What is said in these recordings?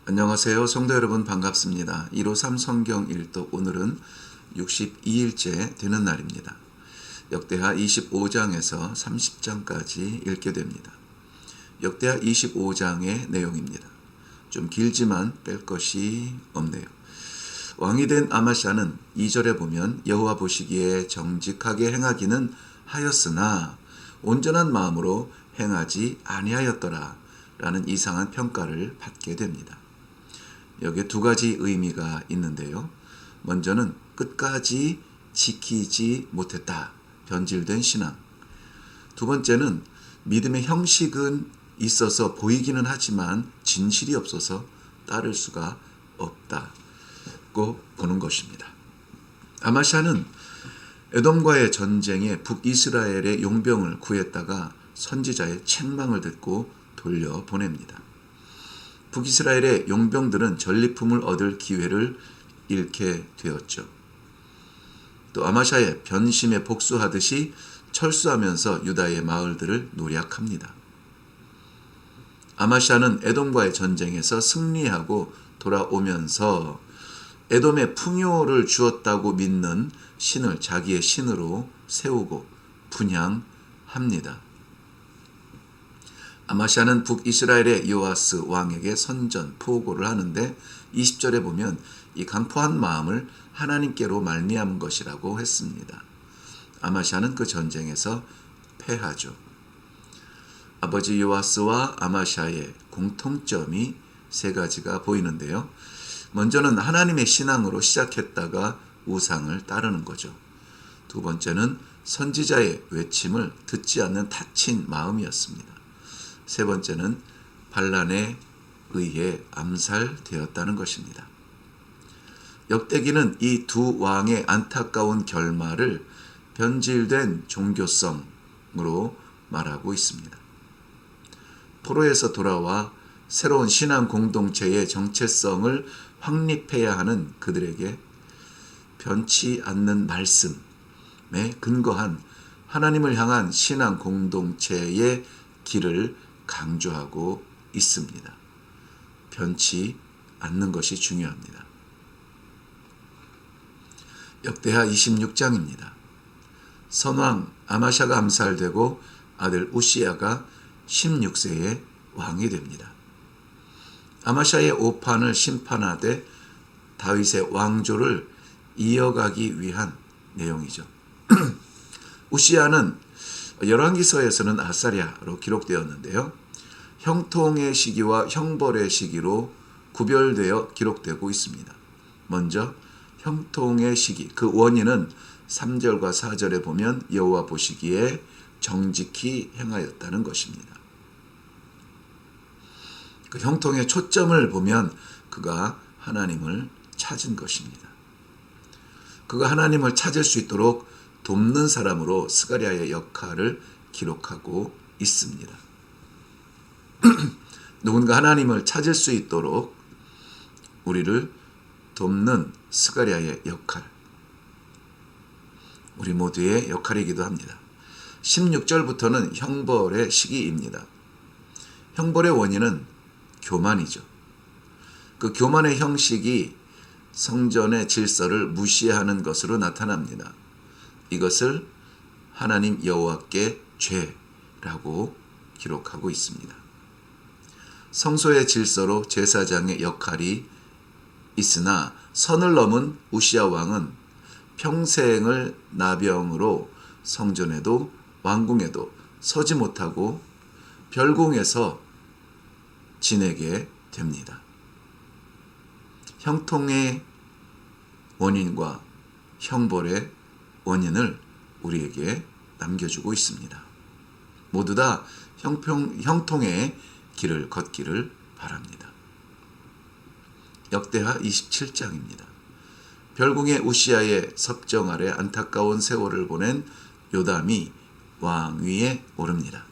안녕하세요. 성도 여러분 반갑습니다. 153 성경 일독 오늘은 62일째 되는 날입니다. 역대하 25장에서 30장까지 읽게 됩니다. 역대하 25장의 내용입니다. 좀 길지만 뺄 것이 없네요. 왕이 된 아마샤는 2절에 보면 여호와 보시기에 정직하게 행하기는 하였으나 온전한 마음으로 행하지 아니하였더라 라는 이상한 평가를 받게 됩니다. 여기에 두 가지 의미가 있는데요. 먼저는 끝까지 지키지 못했다. 변질된 신앙. 두 번째는 믿음의 형식은 있어서 보이기는 하지만 진실이 없어서 따를 수가 없다고 보는 것입니다. 아마샤는 에돔과의 전쟁에 북이스라엘의 용병을 구했다가 선지자의 책망을 듣고 돌려보냅니다. 북이스라엘의 용병들은 전리품을 얻을 기회를 잃게 되었죠. 또 아마샤의 변심에 복수하듯이 철수하면서 유다의 마을들을 노략합니다. 아마샤는 에돔과의 전쟁에서 승리하고 돌아오면서 에돔에 풍요를 주었다고 믿는 신을 자기의 신으로 세우고 분향합니다. 아마샤는 북이스라엘의 요아스 왕에게 선전, 포고를 하는데 20절에 보면 이 강포한 마음을 하나님께로 말미암은 것이라고 했습니다. 아마샤는 그 전쟁에서 패하죠. 아버지 요아스와 아마샤의 공통점이 세 가지가 보이는데요. 먼저는 하나님의 신앙으로 시작했다가 우상을 따르는 거죠. 두 번째는 선지자의 외침을 듣지 않는 닫힌 마음이었습니다. 세 번째는 반란에 의해 암살되었다는 것입니다. 역대기는 이 두 왕의 안타까운 결말을 변질된 종교성으로 말하고 있습니다. 포로에서 돌아와 새로운 신앙 공동체의 정체성을 확립해야 하는 그들에게 변치 않는 말씀에 근거한 하나님을 향한 신앙 공동체의 길을 강조하고 있습니다. 변치 않는 것이 중요합니다. 역대하 26장입니다. 선왕 아마샤가 암살되고 아들 우시야가 16세에 왕이 됩니다. 아마샤의 오판을 심판하되 다윗의 왕조를 이어가기 위한 내용이죠. 우시야는 열왕기서에서는 아사랴로 기록되었는데요. 형통의 시기와 형벌의 시기로 구별되어 기록되고 있습니다. 먼저 형통의 시기, 그 원인은 3절과 4절에 보면 여호와 보시기에 정직히 행하였다는 것입니다. 그 형통의 초점을 보면 그가 하나님을 찾은 것입니다. 그가 하나님을 찾을 수 있도록 돕는 사람으로 스가랴의 역할을 기록하고 있습니다. 누군가 하나님을 찾을 수 있도록 우리를 돕는 스가랴의 역할, 우리 모두의 역할이기도 합니다. 16절부터는 형벌의 시기입니다. 형벌의 원인은 교만이죠. 그 교만의 형식이 성전의 질서를 무시하는 것으로 나타납니다. 이것을 하나님 여호와께 죄라고 기록하고 있습니다. 성소의 질서로 제사장의 역할이 있으나 선을 넘은 우시야 왕은 평생을 나병으로 성전에도 왕궁에도 서지 못하고 별궁에서 지내게 됩니다. 형통의 원인과 형벌의 원인을 우리에게 남겨주고 있습니다. 모두 다 형통의 길을 걷기를 바랍니다. 역대하 27장입니다. 별궁의 우시야의 섭정 아래 안타까운 세월을 보낸 요담이 왕위에 오릅니다.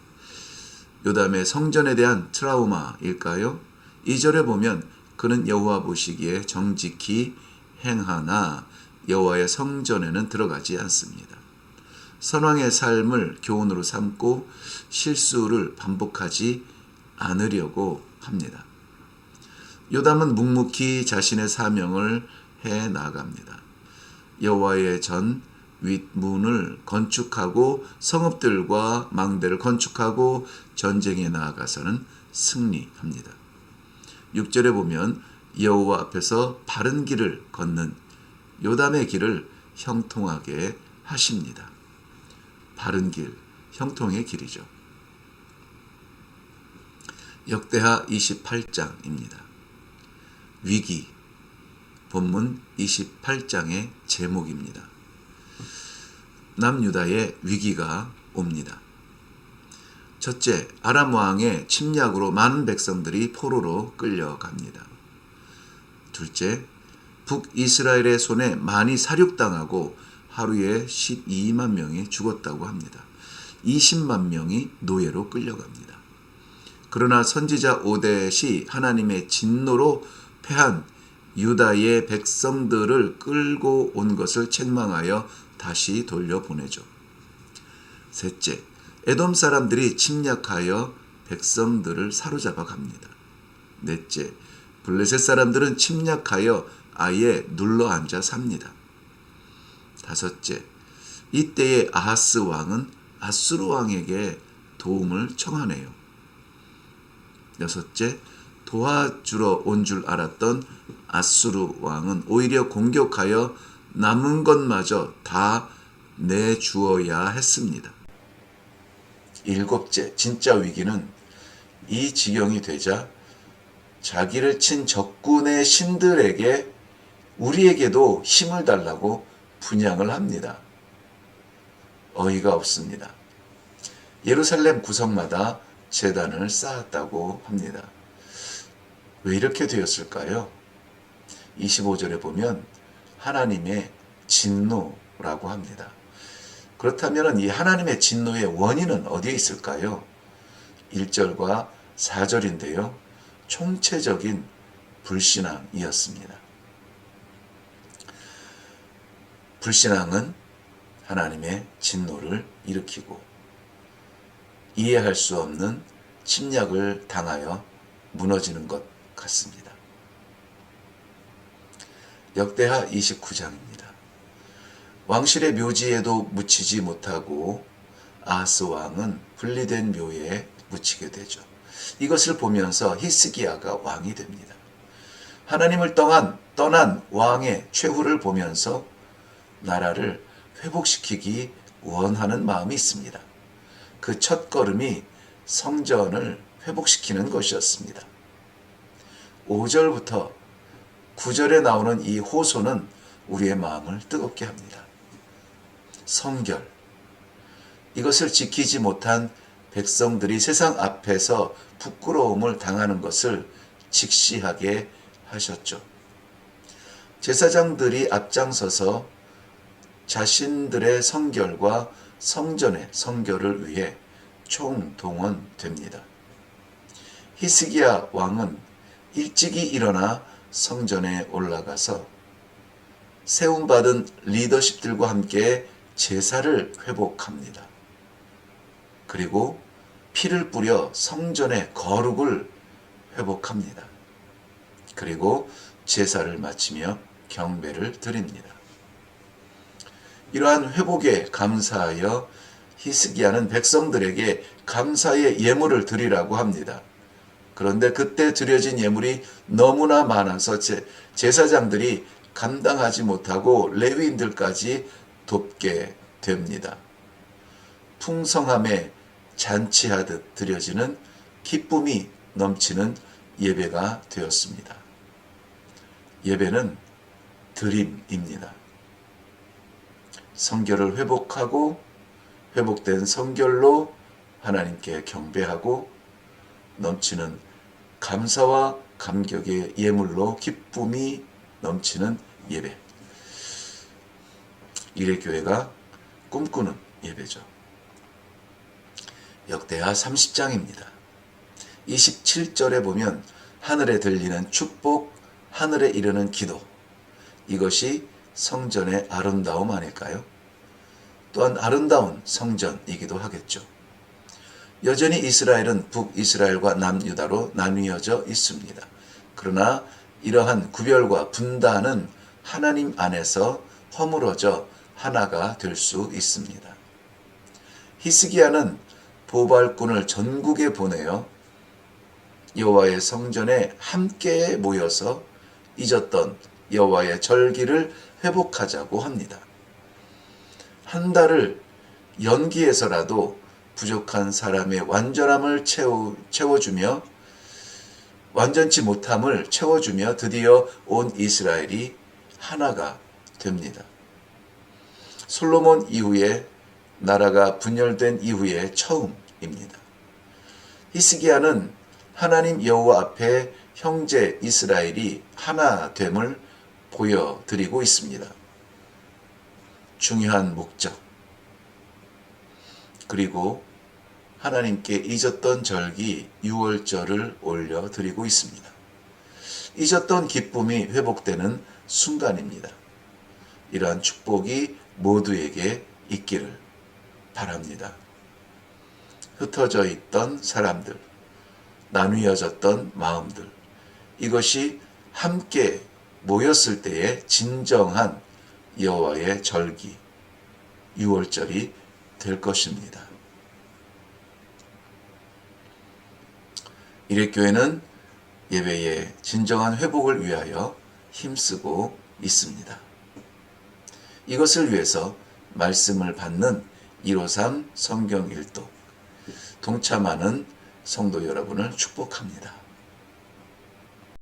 요담의 성전에 대한 트라우마일까요? 2절에 보면 그는 여호와 보시기에 정직히 행하나 여호와의 성전에는 들어가지 않습니다. 선왕의 삶을 교훈으로 삼고 실수를 반복하지 않으려고 합니다. 요담은 묵묵히 자신의 사명을 해 나갑니다. 여호와의 전 윗문을 건축하고 성읍들과 망대를 건축하고 전쟁에 나아가서는 승리합니다. 6절에 보면 여호와 앞에서 바른 길을 걷는 요담의 길을 형통하게 하십니다. 바른 길, 형통의 길이죠. 역대하 28장입니다. 위기, 본문 28장의 제목입니다. 남유다의 위기가 옵니다. 첫째, 아람 왕의 침략으로 많은 백성들이 포로로 끌려갑니다. 둘째, 북이스라엘의 손에 많이 살육당하고 하루에 12만 명이 죽었다고 합니다. 20만 명이 노예로 끌려갑니다. 그러나 선지자 오뎃이 하나님의 진노로 패한 유다의 백성들을 끌고 온 것을 책망하여 다시 돌려보내죠. 셋째, 에돔 사람들이 침략하여 백성들을 사로잡아 갑니다. 넷째, 블레셋 사람들은 침략하여 아예 눌러앉아 삽니다. 다섯째, 이때의 아하스 왕은 아수르 왕에게 도움을 청하네요. 여섯째, 도와주러 온 줄 알았던 아수르 왕은 오히려 공격하여 남은 것마저 다 내주어야 했습니다. 일곱째, 진짜 위기는 이 지경이 되자 자기를 친 적군의 신들에게 우리에게도 힘을 달라고 분향을 합니다. 어이가 없습니다. 예루살렘 구석마다 제단을 쌓았다고 합니다. 왜 이렇게 되었을까요? 25절에 보면 하나님의 진노라고 합니다. 그렇다면 이 하나님의 진노의 원인은 어디에 있을까요? 1절과 4절인데요. 총체적인 불신앙이었습니다. 불신앙은 하나님의 진노를 일으키고 이해할 수 없는 침략을 당하여 무너지는 것 같습니다. 역대하 29장입니다. 왕실의 묘지에도 묻히지 못하고 아하스 왕은 분리된 묘에 묻히게 되죠. 이것을 보면서 히스기야가 왕이 됩니다. 하나님을 떠난 왕의 최후를 보면서 나라를 회복시키기 원하는 마음이 있습니다. 그 첫 걸음이 성전을 회복시키는 것이었습니다. 5절부터 9절에 나오는 이 호소는 우리의 마음을 뜨겁게 합니다. 성결, 이것을 지키지 못한 백성들이 세상 앞에서 부끄러움을 당하는 것을 직시하게 하셨죠. 제사장들이 앞장서서 자신들의 성결과 성전의 성결을 위해 총동원됩니다. 히스기야 왕은 일찍이 일어나 성전에 올라가서 세움받은 리더십들과 함께 제사를 회복합니다. 그리고 피를 뿌려 성전의 거룩을 회복합니다. 그리고 제사를 마치며 경배를 드립니다. 이러한 회복에 감사하여 히스기야는 백성들에게 감사의 예물을 드리라고 합니다. 그런데 그때 드려진 예물이 너무나 많아서 제사장들이 감당하지 못하고 레위인들까지 돕게 됩니다. 풍성함에 잔치하듯 드려지는 기쁨이 넘치는 예배가 되었습니다. 예배는 드림입니다. 성결을 회복하고 회복된 성결로 하나님께 경배하고 넘치는 감사와 감격의 예물로 기쁨이 넘치는 예배. 이레교회가 꿈꾸는 예배죠. 역대하 30장입니다. 27절에 보면 하늘에 들리는 축복, 하늘에 이르는 기도. 이것이 성전의 아름다움 아닐까요? 또한 아름다운 성전이기도 하겠죠. 여전히 이스라엘은 북이스라엘과 남유다로 나뉘어져 있습니다. 그러나 이러한 구별과 분단은 하나님 안에서 허물어져 하나가 될 수 있습니다. 히스기야는 보발꾼을 전국에 보내어 여호와의 성전에 함께 모여서 잊었던 여호와의 절기를 회복하자고 합니다. 한 달을 연기해서라도 부족한 사람의 완전함을 채워주며 완전치 못함을 채워주며 드디어 온 이스라엘이 하나가 됩니다. 솔로몬 이후에 나라가 분열된 이후에 처음입니다. 히스기야는 하나님 여호와 앞에 형제 이스라엘이 하나됨을 보여드리고 있습니다. 중요한 목적, 그리고 하나님께 잊었던 절기 유월절을 올려드리고 있습니다. 잊었던 기쁨이 회복되는 순간입니다. 이러한 축복이 모두에게 있기를 바랍니다. 흩어져 있던 사람들, 나뉘어졌던 마음들, 이것이 함께 모였을 때의 진정한 여호와의 절기, 유월절이 될 것입니다. 이레교회는 예배의 진정한 회복을 위하여 힘쓰고 있습니다. 이것을 위해서 말씀을 받는 153 성경 일독 동참하는 성도 여러분을 축복합니다.